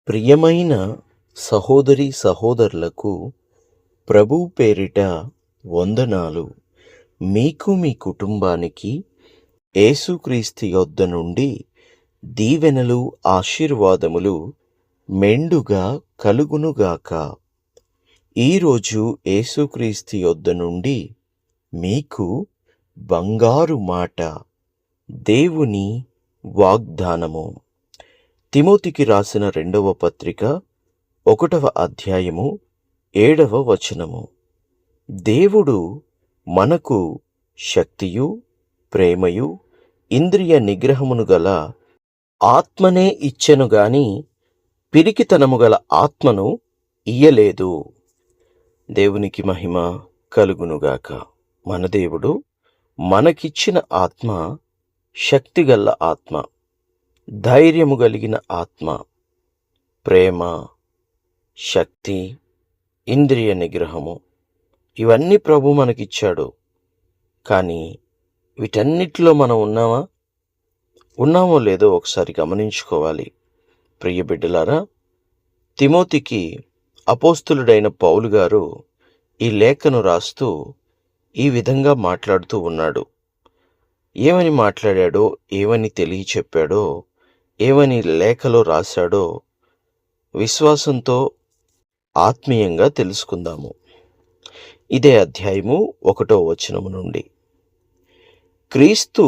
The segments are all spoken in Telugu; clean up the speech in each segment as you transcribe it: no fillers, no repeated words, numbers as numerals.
ప్రియమైన సహోదరి సహోదరులకు ప్రభువు పేరిట వందనాలు. మీకు మీ కుటుంబానికి యేసుక్రీస్తు యొద్ద నుండి దీవెనలు ఆశీర్వాదములు మెండుగా కలుగునుగాక. ఈరోజు యేసుక్రీస్తు యొద్ద నుండి మీకు బంగారు మాట, దేవుని వాగ్దానము. తిమోతికి రాసిన 2వ పత్రిక 1వ అధ్యాయము 7వ వచనము. దేవుడు మనకు శక్తియు ప్రేమయు ఇంద్రియ నిగ్రహమును గల ఆత్మనే ఇచ్చెను గాని పిరికితనము గల ఆత్మను ఇయ్యలేదు. దేవునికి మహిమ కలుగునుగాక. మన దేవుడు మనకిచ్చిన ఆత్మ శక్తిగల ఆత్మ, ధైర్యము కలిగిన ఆత్మ, ప్రేమ, శక్తి, ఇంద్రియ నిగ్రహము, ఇవన్నీ ప్రభు మనకిచ్చాడు. కానీ వీటన్నిటిలో మనం ఉన్నామో లేదో ఒకసారి గమనించుకోవాలి. ప్రియ బిడ్డలారా, తిమోతికి అపోస్తులుడైన పౌలు గారు ఈ లేఖను రాస్తూ ఈ విధంగా మాట్లాడుతూ ఉన్నాడు. ఏమని మాట్లాడాడో, ఏమని తెలియచెప్పాడో, ఏమని లేఖలో రాశాడో విశ్వాసంతో ఆత్మీయంగా తెలుసుకుందాము. ఇదే అధ్యాయము 1వ వచనము నుండి. క్రీస్తు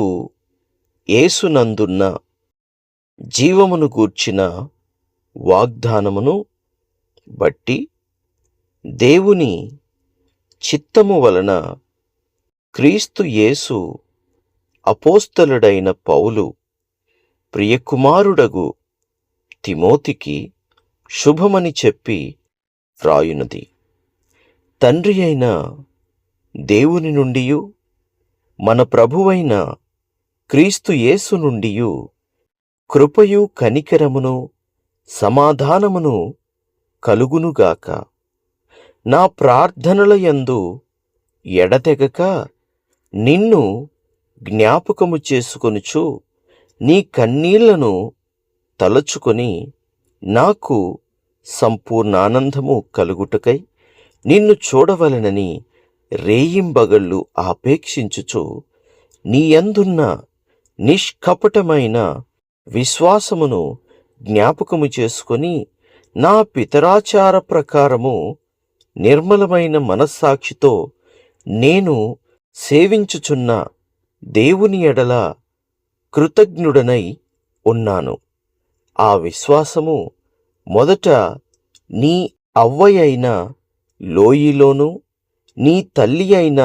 యేసునందున్న జీవమును గూర్చిన వాగ్దానమును బట్టి దేవుని చిత్తము వలన క్రీస్తు యేసు అపోస్తలుడైన పౌలు ప్రియకుమారుడగు తిమోతికి శుభమని చెప్పి వ్రాయునది. తండ్రి అయిన దేవుని నుండియు మన ప్రభువైన క్రీస్తు యేసు నుండియు కృపయు కనికరమును సమాధానమును కలుగునుగాక. నా ప్రార్థనల యందు ఎడతెగక నిన్ను జ్ఞాపకము చేసుకొనుచు నీ కన్నీళ్లను తలచుకొని నాకు సంపూర్ణానందము కలుగుటకై నిన్ను చూడవలెనని రేయింబగళ్ళు ఆపేక్షించుచు నీ యందున్న నిష్కపటమైన విశ్వాసమును జ్ఞాపకము చేసుకొని నా పితరాచార ప్రకారము నిర్మలమైన మనస్సాక్షితో నేను సేవించుచున్న దేవుని ఎడల కృతజ్ఞుడనై ఉన్నాను. ఆ విశ్వాసము మొదట నీ అవ్వయైన లోయిలోను నీ తల్లి అయిన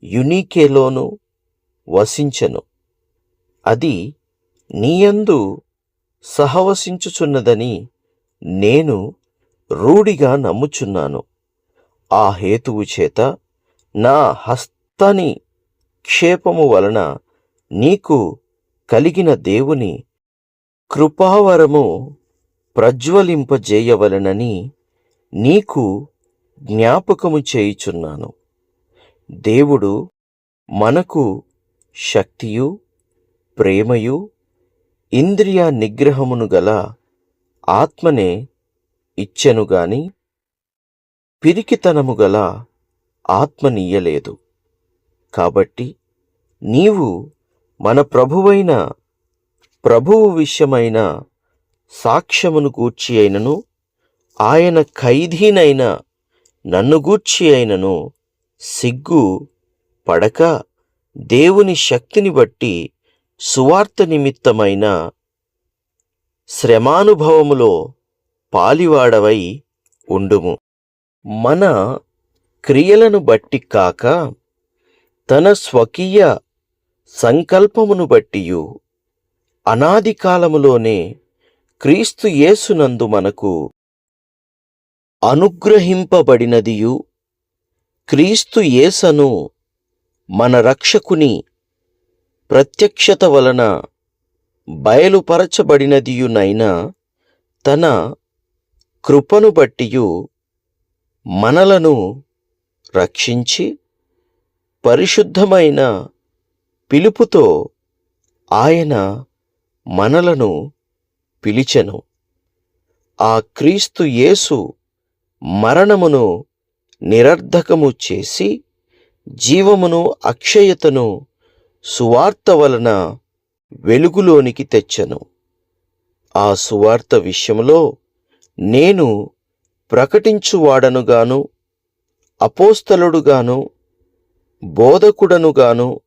యునీకేలోను వసించెను. అది నీయందు సహవసించుచున్నదని నేను రూఢిగా నమ్ముచున్నాను. ఆ హేతువు చేత నా హస్తని క్షేపము వలన నీకు కలిగిన దేవుని కృపావరము ప్రజ్వలింపజేయవలెనని నీకు జ్ఞాపకము చేయుచున్నాను. దేవుడు మనకు శక్తియు ప్రేమయు ఇంద్రియ నిగ్రహమును గల ఆత్మనే ఇచ్చెను గాని పిరికితనము గల ఆత్మనియ్యలేదు. కాబట్టి నీవు మన ప్రభువు విషయమైన సాక్ష్యమును గూర్చి అయినను ఆయన ఖైదీనైన నన్ను గూర్చి అయినను సిగ్గు పడక దేవుని శక్తిని బట్టి సువార్త నిమిత్తమైన శ్రమానుభవములో పాలివాడవై ఉండుము. మన క్రియలను బట్టి కాక తన స్వకీయ సంకల్పమును బట్టియు అనాది కాలములోనే క్రీస్తు యేసునందు మనకు అనుగ్రహింపబడినదియు క్రీస్తు యేసను మన రక్షకుని ప్రత్యక్షత వలన బయలుపరచబడినదియునైన తన కృపను బట్టియు మనలను రక్షించి పరిశుద్ధమైన పిలుపుతో ఆయన మనలను పిలిచెను. ఆ క్రీస్తు యేసు మరణమును నిరర్ధకము చేసి జీవమును అక్షయతను సువార్త వలన వెలుగులోనికి తెచ్చెను. ఆ సువార్త విషయములో నేను ప్రకటించువాడనుగాను, అపోస్తలుడుగాను, బోధకుడనుగాను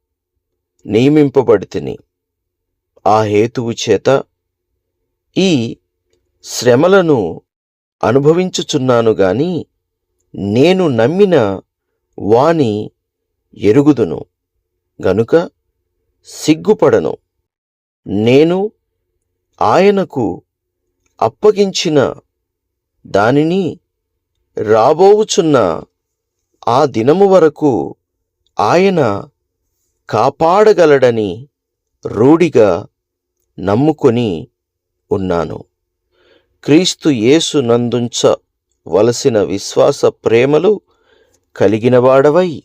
నియమింపబడితిని. ఆ హేతువు చేత ఈ శ్రమలను అనుభవించుచున్నాను గాని నేను నమ్మిన వాని ఎరుగుదును గనుక సిగ్గుపడను. నేను ఆయనకు అప్పగించిన దానిని రాబోవుచున్న ఆ దినము వరకు ఆయన కాపాడగలడని రూఢిగా నమ్ముకొని ఉన్నాను. క్రీస్తు యేసు నందుంచవలసిన విశ్వాస ప్రేమలు కలిగినవాడవై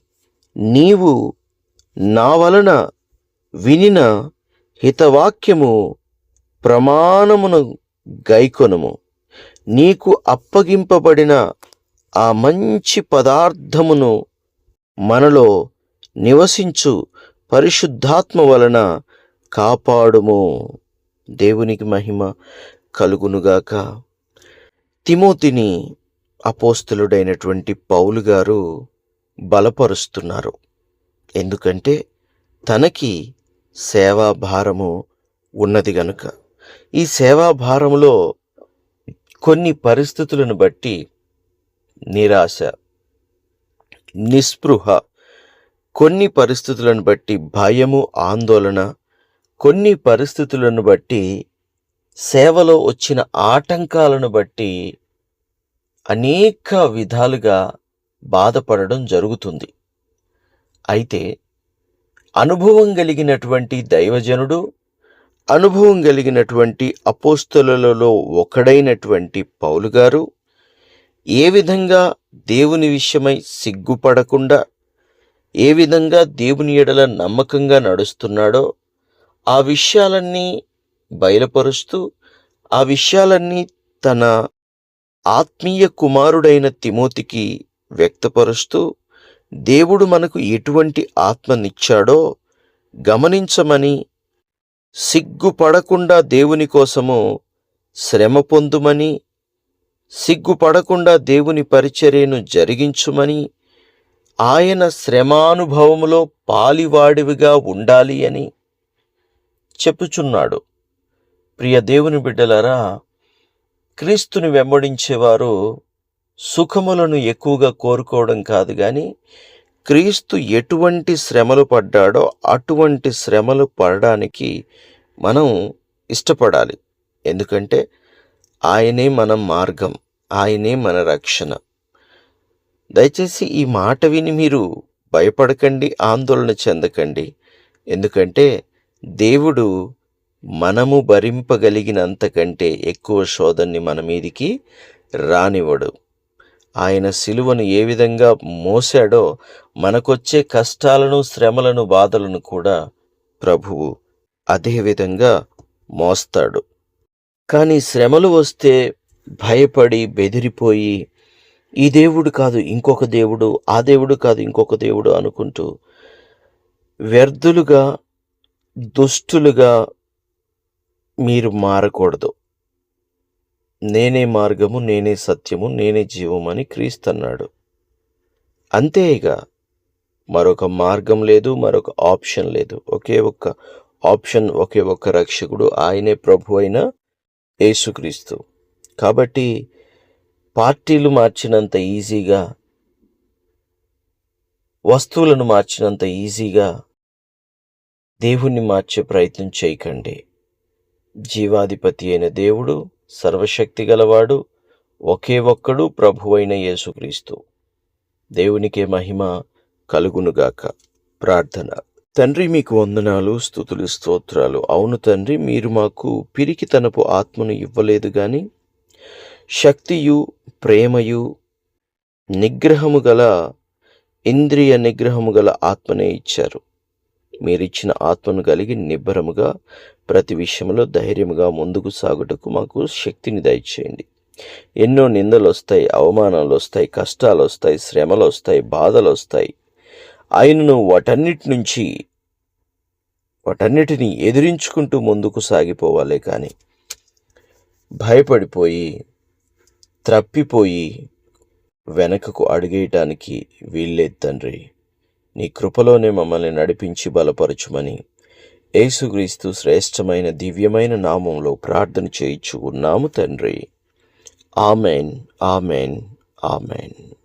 నీవు నా వలన వినిన హితవాక్యము ప్రమాణమును గైకొనుము. నీకు అప్పగింపబడిన ఆ మంచి పదార్థమును మనలో నివసించు పరిశుద్ధాత్మ వలన కాపాడుము. దేవునికి మహిమ కలుగునుగాక. తిమోతిని అపోస్తలుడైనటువంటి పౌలు గారు బలపరుస్తున్నారు. ఎందుకంటే తనకి సేవాభారము ఉన్నది గనుక. ఈ సేవాభారములో కొన్ని పరిస్థితులను బట్టి నిరాశ, నిస్పృహ, కొన్ని పరిస్థితులను బట్టి భయము, ఆందోళన, కొన్ని పరిస్థితులను బట్టి సేవలో వచ్చిన ఆటంకాలను బట్టి అనేక విధాలుగా బాధపడడం జరుగుతుంది. అయితే అనుభవం కలిగినటువంటి దైవజనుడు, అనుభవం కలిగినటువంటి అపోస్తలులలో ఒకడైనటువంటి పౌలు గారు ఏ విధంగా దేవుని విషయమై సిగ్గుపడకుండా, ఏ విధంగా దేవుని ఎడల నమ్మకంగా నడుస్తున్నాడో ఆ విషయాలన్నీ బయలుపరుస్తూ, ఆ విషయాలన్నీ తన ఆత్మీయ కుమారుడైన తిమోతికి వ్యక్తపరుస్తూ, దేవుడు మనకు ఎటువంటి ఆత్మనిచ్చాడో గమనించమని, సిగ్గుపడకుండా దేవుని కోసము శ్రమ పొందుమని, సిగ్గుపడకుండా దేవుని పరిచర్యను జరిగించుమని, ఆయన శ్రమానుభవములో పాలివాడివిగా ఉండాలి అని చెప్పుచున్నాడు. ప్రియ దేవుని బిడ్డలారా, క్రీస్తుని వెంబడించేవారు సుఖములను ఎక్కువగా కోరుకోవడం కాదు కానీ క్రీస్తు ఎటువంటి శ్రమలు పడ్డాడో అటువంటి శ్రమలు పడడానికి మనం ఇష్టపడాలి. ఎందుకంటే ఆయనే మన మార్గం, ఆయనే మన రక్షణ. దయచేసి ఈ మాట విని మీరు భయపడకండి, ఆందోళన చెందకండి. ఎందుకంటే దేవుడు మనము భరింపగలిగినంతకంటే ఎక్కువ శోధనని మన మీదికి రానివ్వడు. ఆయన సిలువను ఏ విధంగా మోసాడో మనకొచ్చే కష్టాలను, శ్రమలను, బాధలను కూడా ప్రభువు అదే విధంగా మోస్తాడు. కానీ శ్రమలు వస్తే భయపడి బెదిరిపోయి ఈ దేవుడు కాదు ఇంకొక దేవుడు, ఆ దేవుడు కాదు ఇంకొక దేవుడు అనుకుంటూ వ్యర్థులుగా, దుష్టులుగా మీరు మారకూడదు. నేనే మార్గము, నేనే సత్యము, నేనే జీవము అని క్రీస్తు అన్నాడు. అంతేగా, మరొక మార్గం లేదు, మరొక ఆప్షన్ లేదు. ఒకే ఒక్క ఆప్షన్, ఒకే ఒక్క రక్షకుడు, ఆయనే ప్రభు అయిన యేసుక్రీస్తు. కాబట్టి పార్టీలు మార్చినంత ఈజీగా, వస్తువులను మార్చినంత ఈజీగా దేవుణ్ణి మార్చే ప్రయత్నం చేయకండి. జీవాధిపతి అయిన దేవుడు, సర్వశక్తి గలవాడు, ఒకే ఒక్కడు ప్రభువైన యేసుక్రీస్తు. దేవునికే మహిమ కలుగునుగాక. ప్రార్థన. తండ్రి, మీకు వందనాలు, స్తుతులు, స్తోత్రాలు. అవును తండ్రి, మీరు మాకు పిరికితనపు ఆత్మను ఇవ్వలేదు గాని శక్తియు, ప్రేమయు, నిగ్రహము గల, ఇంద్రియ నిగ్రహము గల ఆత్మనే ఇచ్చారు. మీరిచ్చిన ఆత్మను కలిగి నిబ్బరముగా ప్రతి విషయంలో ధైర్యముగా ముందుకు సాగుటకు మాకు శక్తిని దయచేయండి. ఎన్నో నిందలొస్తాయి, అవమానాలొస్తాయి, కష్టాలొస్తాయి, శ్రమలొస్తాయి, బాధలొస్తాయి. ఆయనను వాటన్నిటిని ఎదిరించుకుంటూ ముందుకు సాగిపోవాలే కానీ భయపడిపోయి, త్రప్పిపోయి వెనకకు అడుగేయటానికి వీల్లేదు తండ్రి. నీ కృపలోనే మమ్మల్ని నడిపించి బలపరచుమని యేసుక్రీస్తు శ్రేష్టమైన దివ్యమైన నామంలో ప్రార్థన చేయించుకున్నాము తండ్రి. Amen, amen, amen.